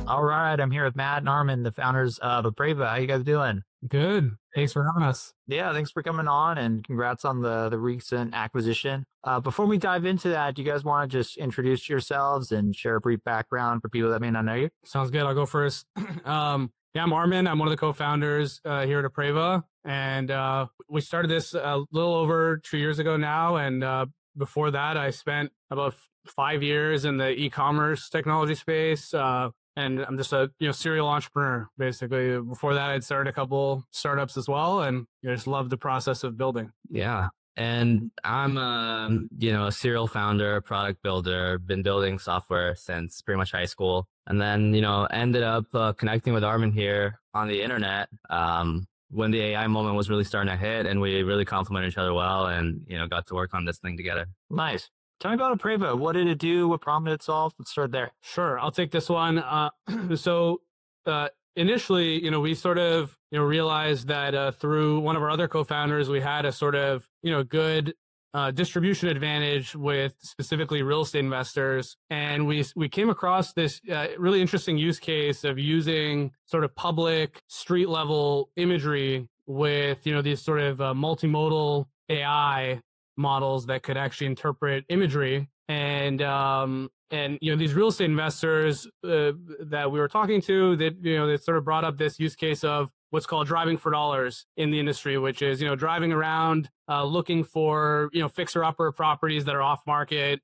All right, I'm here with Matt and Arman, the founders of Appraiva. How you guys doing? Good. Thanks for having us. Yeah, thanks for coming on and congrats on the recent acquisition. Before we dive into that, do you guys want to just introduce yourselves and share a brief background for people that may not know you? Sounds good. I'll go first. Yeah, I'm Armin. I'm one of the co-founders here at Appraiva. And we started this a little over 2 years ago now. And before that, I spent about 5 years in the e-commerce technology space. And I'm just a serial entrepreneur, basically. Before that, I'd started a couple startups as well, and just love the process of building. Yeah. And I'm a serial founder, product builder, been building software since pretty much high school. And then, ended up connecting with Armin here on the internet when the AI moment was really starting to hit, and we really complemented each other well and, got to work on this thing together. Nice. Tell me about Appraiva. What did it do? What problem did it solve? Let's start there. Sure. I'll take this one. So initially, we sort of, realized that through one of our other co-founders, we had a sort of, good distribution advantage with specifically real estate investors. And we came across this really interesting use case of using sort of public street level imagery with, these sort of multimodal AI models that could actually interpret imagery. And these real estate investors that we were talking to, that they sort of brought up this use case of what's called driving for dollars in the industry, which is driving around looking for fixer upper properties that are off market,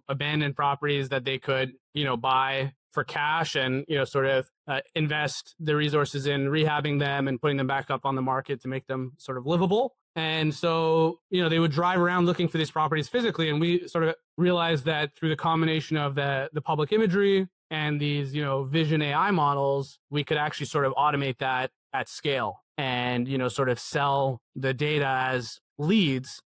abandoned properties that they could buy for cash and sort of invest the resources in rehabbing them and putting them back up on the market to make them sort of livable. And so, they would drive around looking for these properties physically. And we sort of realized that through the combination of the public imagery and these, vision AI models, we could actually sort of automate that at scale and, sort of sell the data as leads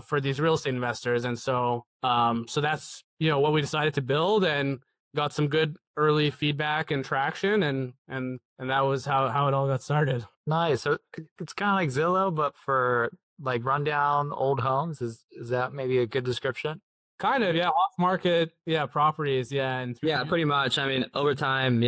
for these real estate investors. And so, that's, what we decided to build and got some good early feedback and traction. And that was how it all got started. Nice. So it's kind of like Zillow, but for like rundown old homes. Is that maybe a good description? Kind of, yeah. Off market, yeah, properties, yeah. And yeah, pretty much. I mean, over time,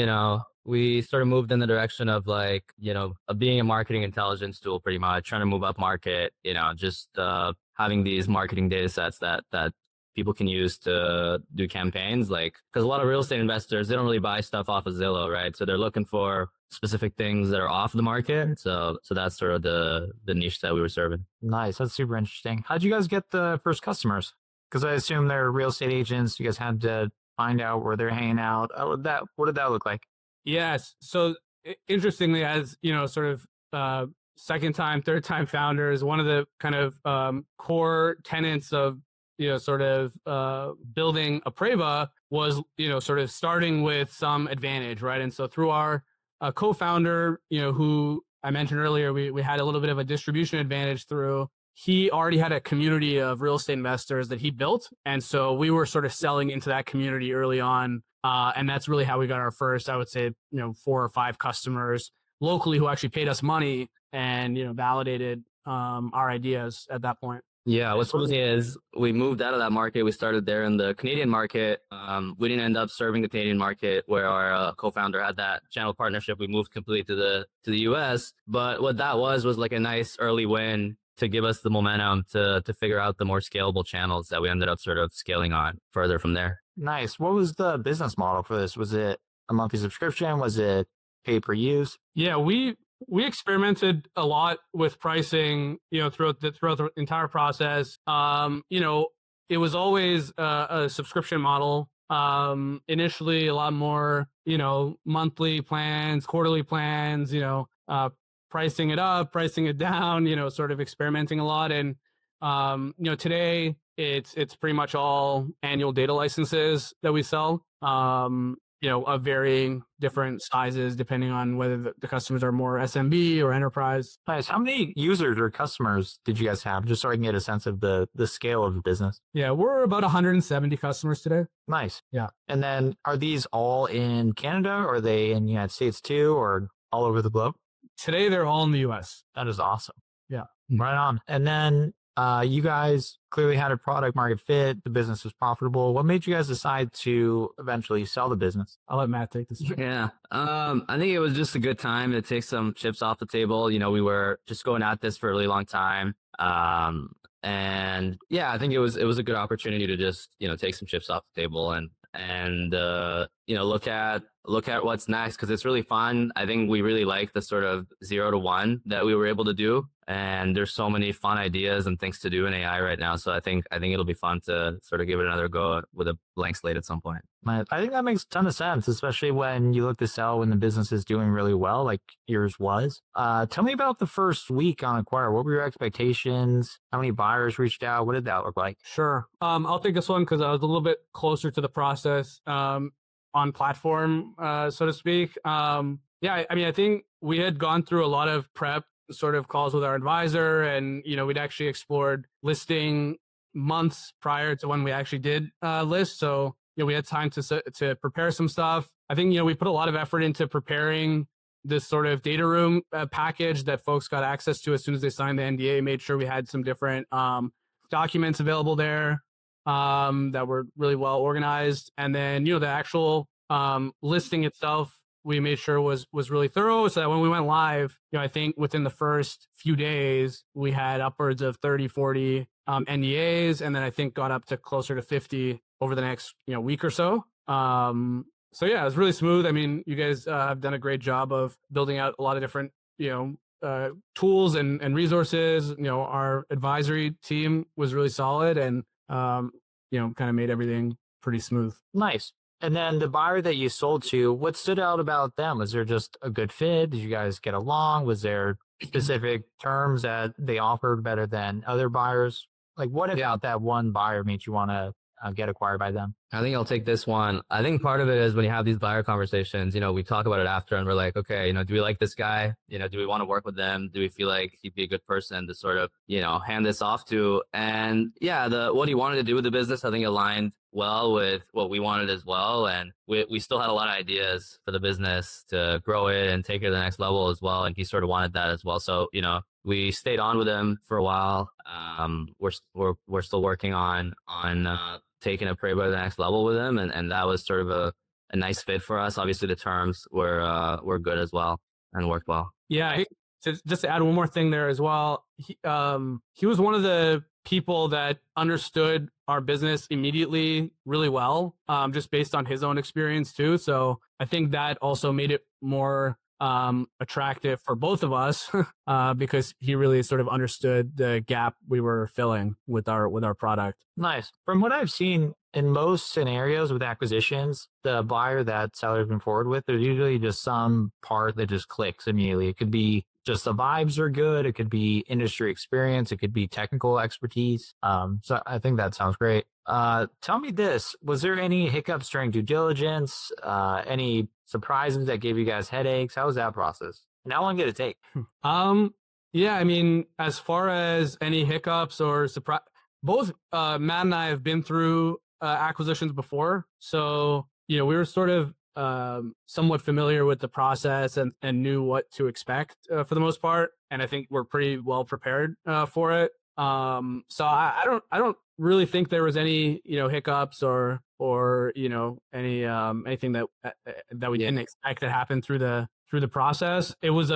we sort of moved in the direction of of being a marketing intelligence tool, pretty much trying to move up market, just having these marketing data sets that people can use to do campaigns, because a lot of real estate investors, they don't really buy stuff off of Zillow, right? So they're looking for specific things that are off the market. So that's sort of the niche that we were serving. Nice. That's super interesting. How'd you guys get the first customers? Because I assume they're real estate agents. You guys had to find out where they're hanging out. What did that look like? Yes. So interestingly, as sort of second time, third time founders, one of the kind of core tenets of sort of building Appraiva was sort of starting with some advantage, right? And so through our co-founder, who I mentioned earlier, we had a little bit of a distribution advantage through. He already had a community of real estate investors that he built. And so we were sort of selling into that community early on. And that's really how we got our first, I would say, 4 or 5 customers locally who actually paid us money and, validated our ideas at that point. Yeah, what's funny is we moved out of that market. We started there in the Canadian market. We didn't end up serving the Canadian market where our co-founder had that channel partnership. We moved completely to the US. But what that was like a nice early win to give us the momentum to figure out the more scalable channels that we ended up sort of scaling on further from there. Nice. What was the business model for this? Was it a monthly subscription? Was it pay per use? Yeah, we experimented a lot with pricing, throughout the entire process. It was always a subscription model. Initially, a lot more, monthly plans, quarterly plans, pricing it up, pricing it down, sort of experimenting a lot. And, today it's pretty much all annual data licenses that we sell. Of varying different sizes, depending on whether the customers are more SMB or enterprise. Nice. How many users or customers did you guys have? Just so I can get a sense of the scale of the business. Yeah, we're about 170 customers today. Nice. Yeah. And then are these all in Canada, or are they in the United States too, or all over the globe? Today, they're all in the US. That is awesome. Yeah. Right on. And then You guys clearly had a product market fit. The business was profitable. What made you guys decide to eventually sell the business? I'll let Matt take this. Yeah. I think it was just a good time to take some chips off the table. We were just going at this for a really long time. And yeah, I think it was a good opportunity to just, take some chips off the table and look at what's next, because it's really fun. I think we really like the sort of 0 to 1 that we were able to do, and there's so many fun ideas and things to do in AI right now. So I think it'll be fun to sort of give it another go with a blank slate at some point. I think that makes a ton of sense, especially when you look to sell when the business is doing really well, like yours was. Tell me about the first week on Acquire. What were your expectations? How many buyers reached out? What did that look like? Sure. I'll take this one because I was a little bit closer to the process on platform, so to speak. Yeah, I mean, I think we had gone through a lot of prep sort of calls with our advisor, and we'd actually explored listing months prior to when we actually did list. So we had time to prepare some stuff. I think we put a lot of effort into preparing this sort of data room package that folks got access to as soon as they signed the NDA. Made sure we had some different documents available there that were really well organized, and then the actual listing itself we made sure was really thorough, so that when we went live, I think within the first few days we had upwards of 30-40 NDAs, and then I think got up to closer to 50 over the next week or so. So yeah, it was really smooth. I mean, you guys have done a great job of building out a lot of different tools and resources. Our advisory team was really solid, and kind of made everything pretty smooth. Nice. And then the buyer that you sold to, what stood out about them? Was there just a good fit? Did you guys get along? Was there specific terms that they offered better than other buyers? Like, what about that one buyer made you want to get acquired by them? I think I'll take this one. I think part of it is when you have these buyer conversations, we talk about it after and we're like, okay, do we like this guy? Do we want to work with them? Do we feel like he'd be a good person to sort of, hand this off to? And yeah, what he wanted to do with the business, I think aligned well with what we wanted as well. And we still had a lot of ideas for the business to grow it and take it to the next level as well. And he sort of wanted that as well. So, we stayed on with him for a while. We're still working on taking Appraiva to the next level with him, and that was sort of a nice fit for us. Obviously, the terms were good as well and worked well. Yeah, just to add one more thing there as well, he was one of the people that understood our business immediately really well, just based on his own experience too. So I think that also made it more attractive for both of us because he really sort of understood the gap we were filling with our product. Nice. From what I've seen in most scenarios with acquisitions, the buyer that sellers been forward with, there's usually just some part that just clicks immediately. It could be just the vibes are good. It could be industry experience. It could be technical expertise. So I think that sounds great. Tell me this, was there any hiccups during due diligence? Any surprises that gave you guys headaches? How was that process? And how long did it take? Yeah, I mean, as far as any hiccups or surprise, both Matt and I have been through acquisitions before. So, we were sort of somewhat familiar with the process and knew what to expect for the most part. And I think we're pretty well prepared for it. So I don't really think there was any, hiccups or any anything that we didn't expect to happen through the process. It was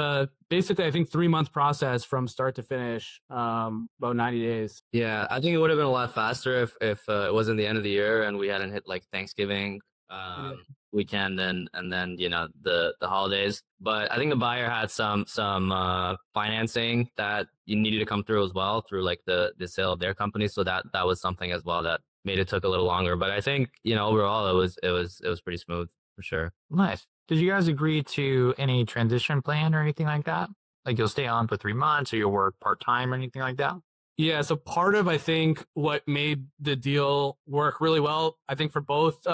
basically, I think, 3-month process from start to finish, about 90 days. Yeah, I think it would have been a lot faster if it wasn't the end of the year and we hadn't hit like Thanksgiving weekend and then the holidays. But I think the buyer had some financing that you needed to come through as well through like the sale of their company. So that was something as well that made it took a little longer. But I think overall it was pretty smooth for sure. Nice. Did you guys agree to any transition plan or anything like that? Like you'll stay on for 3 months or you'll work part-time or anything like that? Yeah, so part of, I think, what made the deal work really well, I think for both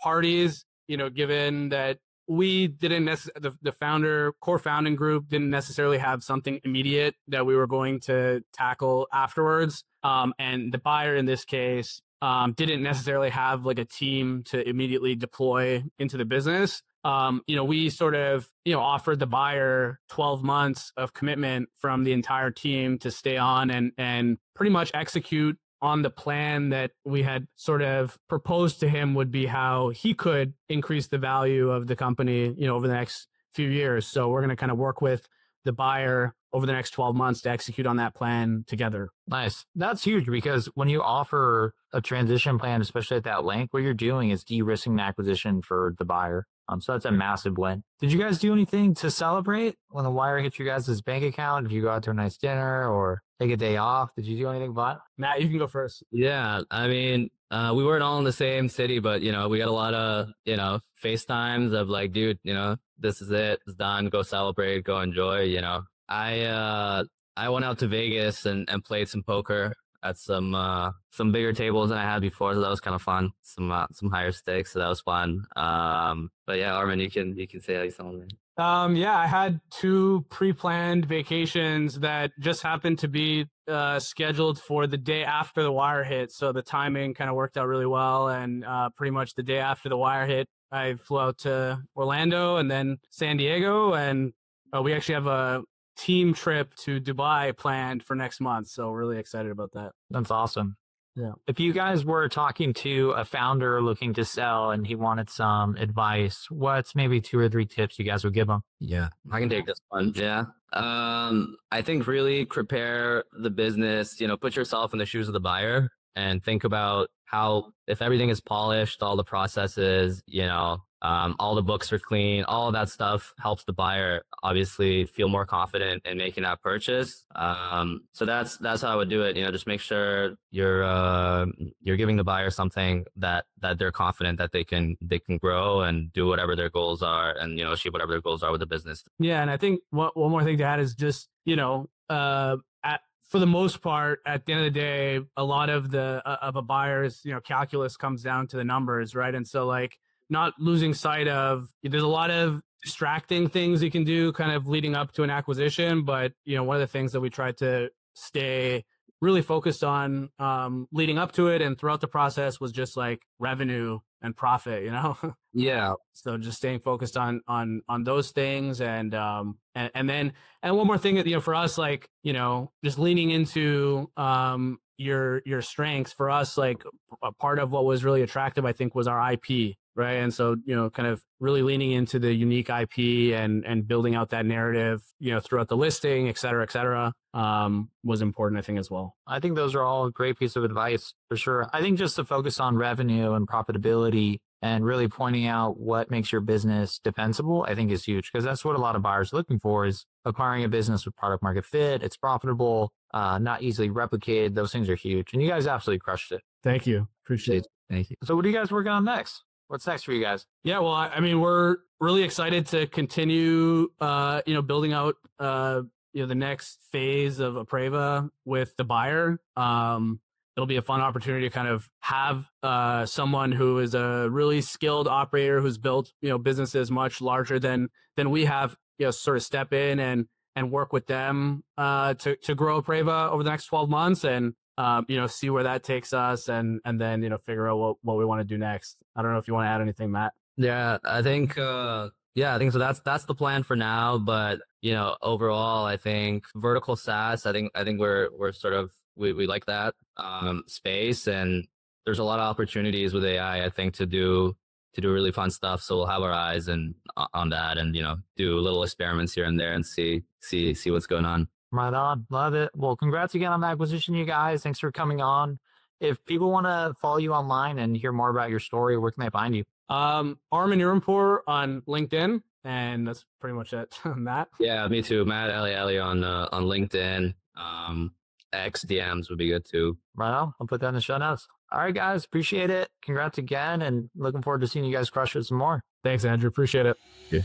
parties, given that we didn't the core founding group didn't necessarily have something immediate that we were going to tackle afterwards. And the buyer in this case didn't necessarily have like a team to immediately deploy into the business. we sort of, offered the buyer 12 months of commitment from the entire team to stay on and pretty much execute on the plan that we had sort of proposed to him would be how he could increase the value of the company, over the next few years. So we're going to kind of work with the buyer over the next 12 months to execute on that plan together. Nice. That's huge because when you offer a transition plan, especially at that length, what you're doing is de-risking the acquisition for the buyer. So that's a massive win. Did you guys do anything to celebrate when the wire hit you guys' bank account? Did you go out to a nice dinner or take a day off? Did you do anything fun? Matt, you can go first. Yeah, I mean, we weren't all in the same city, but we got a lot of FaceTimes of like, dude, this is it, it's done. Go celebrate, go enjoy. I went out to Vegas and played some poker at some bigger tables than I had before, so that was kind of fun. Some higher stakes, so that was fun. But yeah, Arman, you can say how you celebrate. I had 2 pre-planned vacations that just happened to be scheduled for the day after the wire hit. So the timing kind of worked out really well. And pretty much the day after the wire hit, I flew out to Orlando and then San Diego. And we actually have a team trip to Dubai planned for next month. So really excited about that. That's awesome. Yeah. If you guys were talking to a founder looking to sell and he wanted some advice, what's maybe 2 or 3 tips you guys would give him? Yeah, I can take this one. Yeah. I think really prepare the business, put yourself in the shoes of the buyer and think about how, if everything is polished, all the processes, all the books are clean, all of that stuff helps the buyer obviously feel more confident in making that purchase. So that's how I would do it. Just make sure you're giving the buyer something that they're confident that they can grow and do whatever their goals are and, achieve whatever their goals are with the business. Yeah. And I think one more thing to add is just, for the most part, at the end of the day, a lot of a buyer's, calculus comes down to the numbers, right? And so like, not losing sight of, there's a lot of distracting things you can do kind of leading up to an acquisition. But, one of the things that we try to stay really focused on leading up to it and throughout the process was just like revenue and profit, Yeah. So just staying focused on those things. And one more thing that, for us, like, just leaning into your strengths. For us, like a part of what was really attractive, I think, was our IP. Right. And so, kind of really leaning into the unique IP and building out that narrative, throughout the listing, et cetera, was important, I think, as well. I think those are all great pieces of advice for sure. I think just to focus on revenue and profitability and really pointing out what makes your business defensible, I think is huge because that's what a lot of buyers are looking for is acquiring a business with product market fit. It's profitable, not easily replicated. Those things are huge. And you guys absolutely crushed it. Thank you. Appreciate it. Thank you. So what are you guys working on next? What's next for you guys? Yeah, well, I mean, we're really excited to continue, building out, the next phase of Appraiva with the buyer. It'll be a fun opportunity to kind of have someone who is a really skilled operator who's built, businesses much larger than we have, sort of step in and work with them to grow Appraiva over the next 12 months and see where that takes us and then, figure out what we want to do next. I don't know if you want to add anything, Matt. Yeah, I think so. That's the plan for now. But, overall, I think vertical SaaS, I think we're sort of, we like that space. And there's a lot of opportunities with AI, I think, to do really fun stuff. So we'll have our eyes on that and, do little experiments here and there and see what's going on. Right on. Love it. Well, congrats again on the acquisition, you guys. Thanks for coming on. If people want to follow you online and hear more about your story, where can they find you? Arman Iranpour on LinkedIn, and that's pretty much it. Matt? Yeah, me too. Matt Aleali on LinkedIn. X DMs would be good too. Right on. I'll put that in the show notes. All right, guys. Appreciate it. Congrats again, and looking forward to seeing you guys crush it some more. Thanks, Andrew. Appreciate it. Yeah.